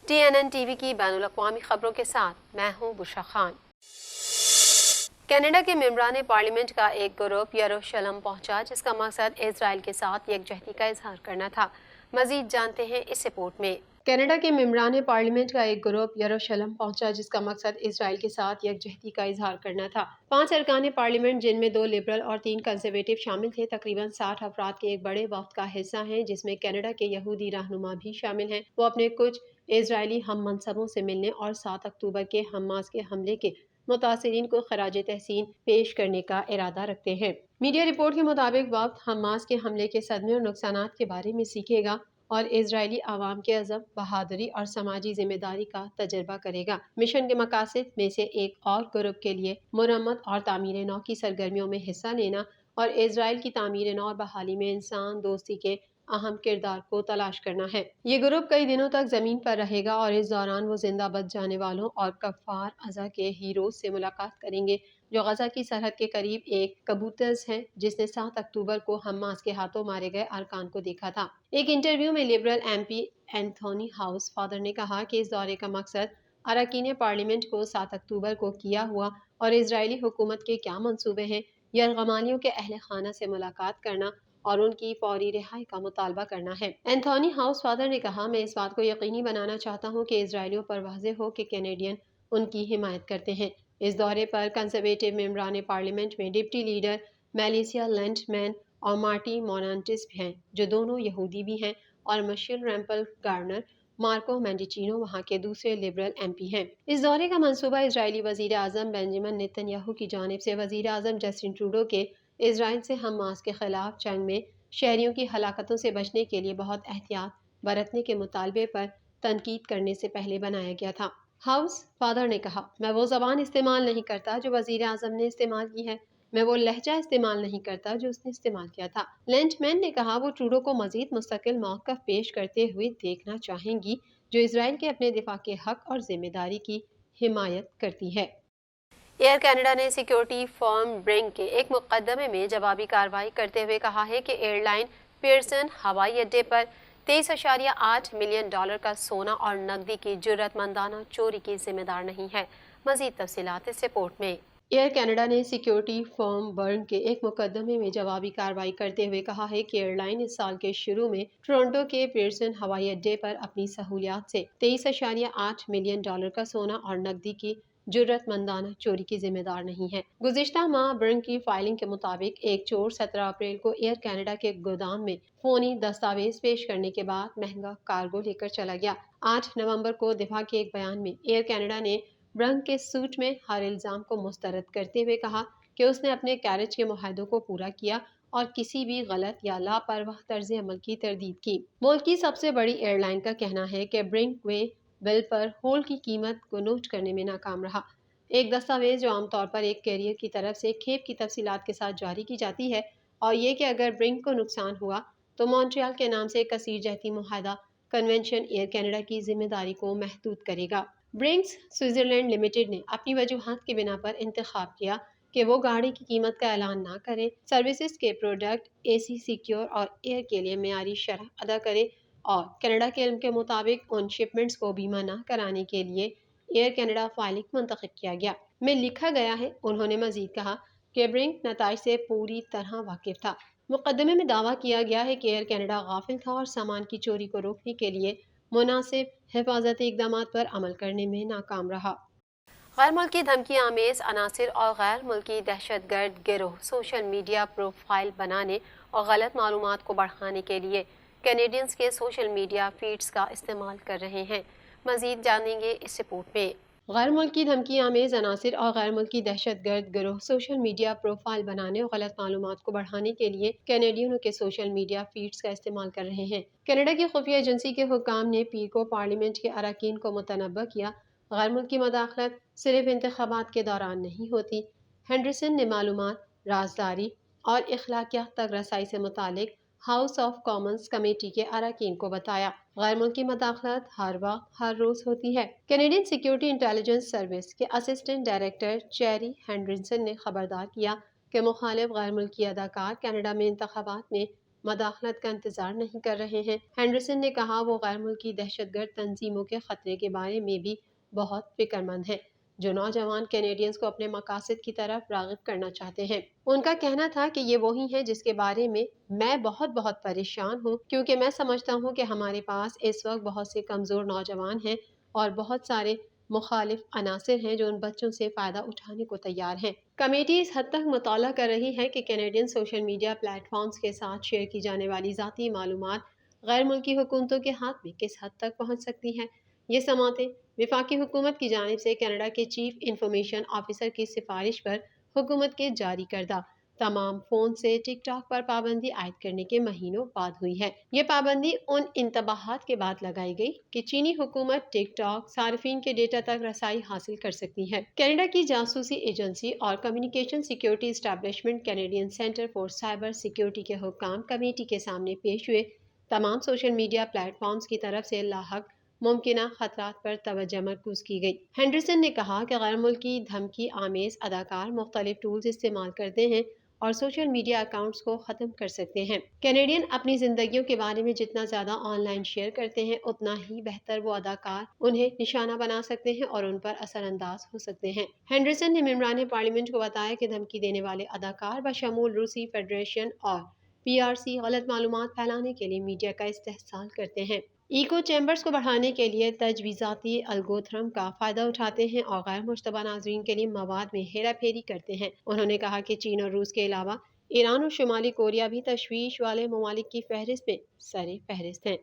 TNN T V کی بین الاقوامی خبروں کے ساتھ میں ہوں بشرا خان۔ کینیڈا کے ممبران پارلیمنٹ کا ایک گروپ یروشلم پہنچا جس کا مقصد اسرائیل کے ساتھ یکجہتی کا اظہار کرنا تھا۔ مزید جانتے ہیں اس رپورٹ میں۔ کینیڈا کے ممبران پارلیمنٹ کا ایک گروپ یروشلم پہنچا جس کا مقصد اسرائیل کے ساتھ یکجہتی کا اظہار کرنا تھا۔ 5 ارکان پارلیمنٹ جن میں 2 لبرل اور 3 کنزرویٹو شامل تھے تقریباً 60 افراد کے ایک بڑے وفد کا حصہ ہیں جس میں کینیڈا کے یہودی رہنما بھی شامل ہیں۔ وہ اپنے کچھ اسرائیلی ہم منصبوں سے ملنے اور 7 اکتوبر کے حماس کے حملے کے متاثرین کو خراج تحسین پیش کرنے کا ارادہ رکھتے ہیں۔ میڈیا رپورٹ کے مطابق وفد حماس کے حملے کے صدمے اور نقصانات کے بارے میں سیکھے گا اور اسرائیلی عوام کے عزم، بہادری اور سماجی ذمہ داری کا تجربہ کرے گا۔ مشن کے مقاصد میں سے ایک اور گروپ کے لیے مرمت اور تعمیر نو کی سرگرمیوں میں حصہ لینا اور اسرائیل کی تعمیر نو اور بحالی میں انسان دوستی کے اہم کردار کو تلاش کرنا ہے۔ یہ گروپ کئی دنوں تک زمین پر رہے گا اور اس دوران وہ زندہ بچ جانے والوں اور کفار اعضاء کے ہیروز سے ملاقات کریں گے جو غزہ کی سرحد کے قریب ایک قبوطز ہے جس نے 7 اکتوبر کو حماس کے ہاتھوں مارے گئے ارکان کو دیکھا تھا۔ ایک انٹرویو میں liberal M P Anthony Housefather نے کہا کہ اس دورے کا مقصد اراکین پارلیمنٹ کو 7 اکتوبر کو کیا ہوا اور اسرائیلی حکومت کے کیا منصوبے ہیں، یرغمالیوں کے اہل خانہ سے ملاقات کرنا اور ان کی فوری رہائی کا مطالبہ کرنا ہے۔ اینتھونی ہاؤس فادر نے کہا، میں اس بات کو یقینی بنانا چاہتا ہوں کہ اسرائیلیوں پر واضح ہو کہ کینیڈین ان کی حمایت کرتے ہیں۔ اس دورے پر کنزرویٹو ممبران پارلیمنٹ میں ڈپٹی لیڈر میلیسیا لینڈ مین اور مارٹی مونانٹس ہیں جو دونوں یہودی بھی ہیں اور مشیل ریمپل گارنر مارکو مینڈیچینو وہاں کے دوسرے لبرل ایم پی ہیں۔ اس دورے کا منصوبہ اسرائیلی وزیر اعظم بنجمن نیتن یاہو کی جانب سے وزیر اعظم جسٹن ٹروڈو کے اسرائیل سے حماس کے خلاف جنگ میں شہریوں کی ہلاکتوں سے بچنے کے لیے بہت احتیاط برتنے کے مطالبے پر تنقید کرنے سے پہلے بنایا گیا تھا۔ ہاؤس فادر نے کہا، میں وہ زبان استعمال نہیں کرتا جو وزیر اعظم نے استعمال کی ہے، میں وہ لہجہ استعمال نہیں کرتا جو اس نے استعمال کیا تھا۔ لینڈ مین نے کہا وہ ٹروڈو کو مزید مستقل موقف پیش کرتے ہوئے دیکھنا چاہیں گی جو اسرائیل کے اپنے دفاع کے حق اور ذمہ داری کی حمایت کرتی ہے۔ ایئر کینیڈا نے سیکیورٹی فرم برنگ کے ایک مقدمے میں جوابی کارروائی کرتے ہوئے کہا ہے کہ ایئر لائن پیئرسن ہوائی اڈے پر $23.8 ملین کا سونا اور نقدی کی جرات مندانہ چوری کی ذمہ دار نہیں ہے۔ مزید تفصیلات اس رپورٹ میں۔ ایئر کینیڈا نے سیکیورٹی فرم برنگ کے ایک مقدمے میں جوابی کارروائی کرتے ہوئے کہا ہے کہ ایئر لائن اس سال کے شروع میں ٹورنٹو کے پیئرسن ہوائی اڈے پر اپنی سہولیات سے $23.8 ملین کا سونا اور نقدی کی جرات مندانہ چوری کی ذمہ دار نہیں ہے۔ گزشتہ ماہ برنگ کی فائلنگ کے مطابق ایک چور 17 اپریل کو ایئر کینیڈا کے گودام میں فونی دستاویز پیش کرنے کے بعد مہنگا کارگو لے کر چلا گیا۔ 8 نومبر کو دفاع کے ایک بیان میں ایئر کینیڈا نے برنگ کے سوٹ میں ہر الزام کو مسترد کرتے ہوئے کہا کہ اس نے اپنے کیریج کے معاہدوں کو پورا کیا اور کسی بھی غلط یا لاپرواہ طرز عمل کی تردید کی۔ ملک کی سب سے بڑی ایئر لائن کا کہنا ہے کہ برنگ وے بل پر ہول کی قیمت کو نوٹ کرنے میں ناکام رہا۔ ایک دستاویز جو عام طور پر ایک کیریئر کی طرف سے کھیپ کی تفصیلات کے ساتھ جاری کی جاتی ہے اور یہ کہ اگر برنگ کو نقصان ہوا تو مونٹریال کے نام سے کثیر جہتی معاہدہ کنونشن ایئر کینیڈا کی ذمہ داری کو محدود کرے گا۔ برنگس سوئٹزرلینڈ لمیٹڈ نے اپنی وجوہات کی بنا پر انتخاب کیا کہ وہ گاڑی کی قیمت کا اعلان نہ کرے، سروسز کے پروڈکٹ اے سی سیکیور اور ایئر کے لیے معیاری شرح ادا کرے اور کینیڈا کے علم کے مطابق ان شپمنٹس کو بیمہ نہ کرانے کے لیے ایئر کینیڈا فائلنگ منتخب کیا گیا میں لکھا گیا ہے۔ انہوں نے مزید کہا کہ برنگ نتائج سے پوری طرح واقف تھا۔ مقدمے میں دعویٰ کیا گیا ہے کہ ایئر کینیڈا غافل تھا اور سامان کی چوری کو روکنے کے لیے مناسب حفاظتی اقدامات پر عمل کرنے میں ناکام رہا۔ غیر ملکی دھمکی آمیز عناصر اور غیر ملکی دہشت گرد گروہ سوشل میڈیا پروفائل بنانے اور غلط معلومات کو بڑھانے کے لیے کینیڈینز کے سوشل میڈیا فیڈز کا استعمال کر رہے ہیں۔ مزید جانیں گے اس رپورٹ میں۔ غیر ملکی دھمکی آمیز عناصر اور غیر ملکی دہشت گرد گروہ سوشل میڈیا پروفائل بنانے اور غلط معلومات کو بڑھانے کے لیے کینیڈینوں کے سوشل میڈیا فیڈز کا استعمال کر رہے ہیں۔ کینیڈا کی خفیہ ایجنسی کے حکام نے پیر کو پارلیمنٹ کے اراکین کو متنبہ کیا، غیر ملکی مداخلت صرف انتخابات کے دوران نہیں ہوتی۔ ہینڈرسن نے معلومات، رازداری اور اخلاقیات تک رسائی سے متعلق ہاؤس آف کامنز کمیٹی کے اراکین کو بتایا، غیر ملکی مداخلت ہر وقت ہر روز ہوتی ہے۔ کینیڈین سیکیورٹی انٹیلیجنس سروس کے اسسٹنٹ ڈائریکٹر چیری ہینڈرسن نے خبردار کیا کہ مخالف غیر ملکی اداکار کینیڈا میں انتخابات میں مداخلت کا انتظار نہیں کر رہے ہیں۔ ہینڈرسن نے کہا وہ غیر ملکی دہشت گرد تنظیموں کے خطرے کے بارے میں بھی بہت فکر مند ہیں جو نوجوان کینیڈینز کو اپنے مقاصد کی طرف راغب کرنا چاہتے ہیں۔ ان کا کہنا تھا کہ یہ وہی ہے جس کے بارے میں بہت پریشان ہوں، کیونکہ میں سمجھتا ہوں کہ ہمارے پاس اس وقت بہت سے کمزور نوجوان ہیں اور بہت سارے مخالف عناصر ہیں جو ان بچوں سے فائدہ اٹھانے کو تیار ہیں۔ کمیٹی اس حد تک مطالعہ کر رہی ہے کہ Canadian social media platforms کے ساتھ شیئر کی جانے والی ذاتی معلومات غیر ملکی حکومتوں کے ہاتھ میں کس حد تک پہنچ سکتی ہیں۔ یہ سماعتیں وفاقی حکومت کی جانب سے کینیڈا کے چیف انفارمیشن آفیسر کی سفارش پر حکومت کے جاری کردہ تمام فون سے ٹک ٹاک پر پابندی عائد کرنے کے مہینوں بعد ہوئی ہے۔ یہ پابندی ان انتباہات کے بعد لگائی گئی کہ چینی حکومت ٹک ٹاک صارفین کے ڈیٹا تک رسائی حاصل کر سکتی ہے۔ کینیڈا کی جاسوسی ایجنسی اور communication security establishment Canadian centre for cyber security کے حکام کمیٹی کے سامنے پیش ہوئے۔ تمام سوشل میڈیا پلیٹ فارمز کی طرف سے لاحق ممکنہ خطرات پر توجہ مرکوز کی گئی۔ ہینڈرسن نے کہا کہ غیر ملکی دھمکی آمیز اداکار مختلف ٹولز استعمال کرتے ہیں اور سوشل میڈیا اکاؤنٹس کو ختم کر سکتے ہیں۔ کینیڈین اپنی زندگیوں کے بارے میں جتنا زیادہ آن لائن شیئر کرتے ہیں اتنا ہی بہتر وہ اداکار انہیں نشانہ بنا سکتے ہیں اور ان پر اثر انداز ہو سکتے ہیں۔ ہینڈرسن نے ممبران پارلیمنٹ کو بتایا کہ دھمکی دینے والے اداکار بشمول روسی فیڈریشن اور PRC غلط معلومات پھیلانے کے لیے میڈیا کا استحصال کرتے ہیں، ایکو چیمبرز کو بڑھانے کے لیے تجویزاتی الگورتھم کا فائدہ اٹھاتے ہیں اور غیر مشتبہ ناظرین کے لیے مواد میں ہیرا پھیری کرتے ہیں۔ انہوں نے کہا کہ چین اور روس کے علاوہ ایران اور شمالی کوریا بھی تشویش والے ممالک کی فہرست میں سر فہرست ہیں۔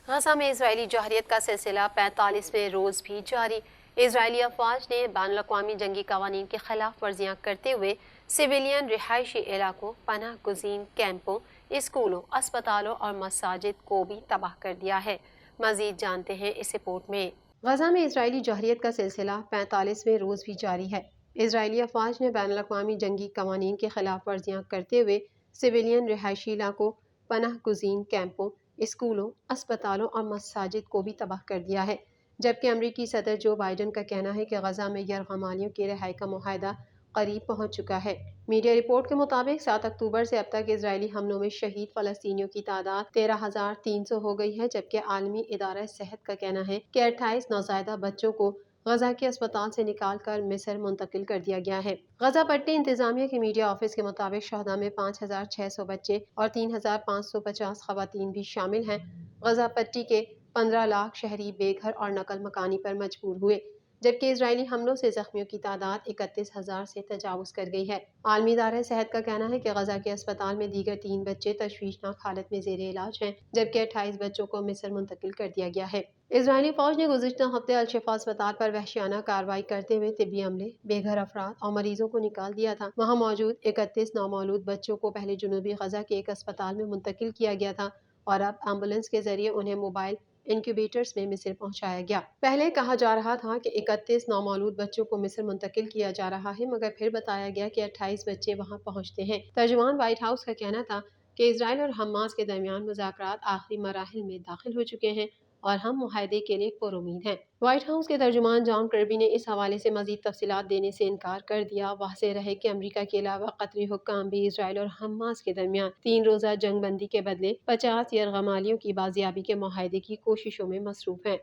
غزہ میں اسرائیلی جوہریت کا سلسلہ 45ویں روز بھی جاری۔ اسرائیلی افواج نے بین الاقوامی جنگی قوانین کی خلاف ورزیاں کرتے ہوئے سویلین رہائشی علاقوں، پناہ گزین کیمپوں، اسکولوں، اسپتالوں اور مساجد کو بھی تباہ کر دیا ہے۔ مزید جانتے ہیں اس رپورٹ میں۔ غزہ میں اسرائیلی جوہریت کا سلسلہ 45ویں روز بھی جاری ہے۔ اسرائیلی افواج نے بین الاقوامی جنگی قوانین کی خلاف ورزیاں کرتے ہوئے سویلین رہائشی علاقوں، پناہ گزین کیمپوں، اسکولوں، اسپتالوں اور مساجد کو بھی تباہ کر دیا ہے، جبکہ امریکی صدر جو بائیڈن کا کہنا ہے کہ غزہ میں یرغمالیوں کی رہائی کا معاہدہ قریب پہنچ چکا ہے۔ میڈیا رپورٹ کے مطابق 7 اکتوبر سے اب تک اسرائیلی حملوں میں شہید فلسطینیوں کی تعداد 13,300 ہو گئی ہے، جبکہ عالمی ادارہ صحت کا کہنا ہے کہ 28 نوزائیدہ بچوں کو غزہ کے اسپتال سے نکال کر مصر منتقل کر دیا گیا ہے۔ غزہ پٹی انتظامیہ کے میڈیا آفس کے مطابق شہداء میں 5,600 بچے اور 3,550 خواتین بھی شامل ہیں۔ غزہ پٹی کے 15 لاکھ شہری بے گھر اور نقل مکانی پر مجبور ہوئے، جبکہ اسرائیلی حملوں سے زخمیوں کی تعداد 31,000 سے تجاوز کر گئی ہے۔ عالمی ادارہ صحت کا کہنا ہے کہ غزہ کے اسپتال میں دیگر 3 بچے تشویشناک حالت میں زیر علاج ہیں، جبکہ 28 بچوں کو مصر منتقل کر دیا گیا ہے۔ اسرائیلی فوج نے گزشتہ ہفتے الشفا اسپتال پر وحشیانہ کارروائی کرتے ہوئے طبی عملے، بے گھر افراد اور مریضوں کو نکال دیا تھا۔ وہاں موجود 31 نومولود بچوں کو پہلے جنوبی غزہ کے ایک اسپتال میں منتقل کیا گیا تھا اور اب ایمبولینس کے ذریعے انہیں موبائل انکیوبیٹرز میں مصر پہنچایا گیا۔ پہلے کہا جا رہا تھا کہ 31 نومولود بچوں کو مصر منتقل کیا جا رہا ہے، مگر پھر بتایا گیا کہ 28 بچے وہاں پہنچتے ہیں۔ ترجمان وائٹ ہاؤس کا کہنا تھا کہ اسرائیل اور حماس کے درمیان مذاکرات آخری مراحل میں داخل ہو چکے ہیں اور ہم معاہدے کے لیے پرامید ہیں۔ وائٹ ہاؤس کے ترجمان جان کربی نے اس حوالے سے مزید تفصیلات دینے سے انکار کر دیا۔ واضح رہے کہ امریکہ کے علاوہ قطری حکام بھی اسرائیل اور حماس کے درمیان 3 روزہ جنگ بندی کے بدلے 50 یرغمالیوں کی بازیابی کے معاہدے کی کوششوں میں مصروف ہیں۔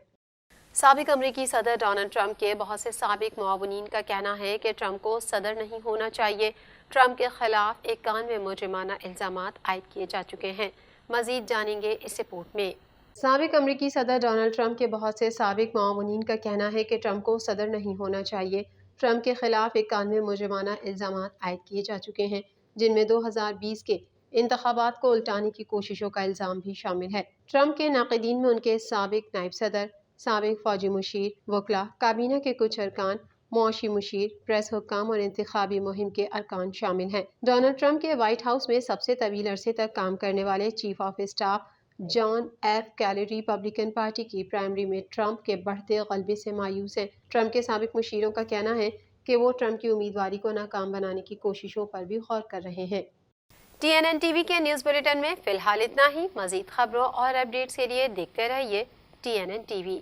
سابق امریکی صدر ڈونلڈ ٹرمپ کے بہت سے سابق معاونین کا کہنا ہے کہ ٹرمپ کو صدر نہیں ہونا چاہیے۔ ٹرمپ کے خلاف 91 مجرمانہ الزامات عائد کیے جا چکے ہیں۔ مزید جانیں گے اس رپورٹ میں۔ سابق امریکی صدر ڈونلڈ ٹرمپ کے بہت سے سابق معاونین کا کہنا ہے کہ ٹرمپ کو صدر نہیں ہونا چاہیے۔ ٹرمپ کے خلاف 91 مجرمانہ الزامات عائد کیے جا چکے ہیں، جن میں 2020 کے انتخابات کو الٹانے کی کوششوں کا الزام بھی شامل ہے۔ ٹرمپ کے ناقدین میں ان کے سابق نائب صدر، سابق فوجی مشیر، وکلاء، کابینہ کے کچھ ارکان، معاشی مشیر، پریس حکام اور انتخابی مہم کے ارکان شامل ہیں۔ ڈونلڈ ٹرمپ کے وائٹ ہاؤس میں سب سے طویل عرصے تک کام کرنے والے chief of staff John F Kelly Republican party کی پرائمری میں ٹرمپ کے بڑھتے غلبے سے مایوس ہیں۔ ٹرمپ کے سابق مشیروں کا کہنا ہے کہ وہ ٹرمپ کی امیدواری کو ناکام بنانے کی کوششوں پر بھی غور کر رہے ہیں۔ TNN ٹی وی کے نیوز بلیٹن میں فی الحال اتنا ہی۔ مزید خبروں اور اپڈیٹس کے لیے دیکھتے رہیے TNN ٹی وی۔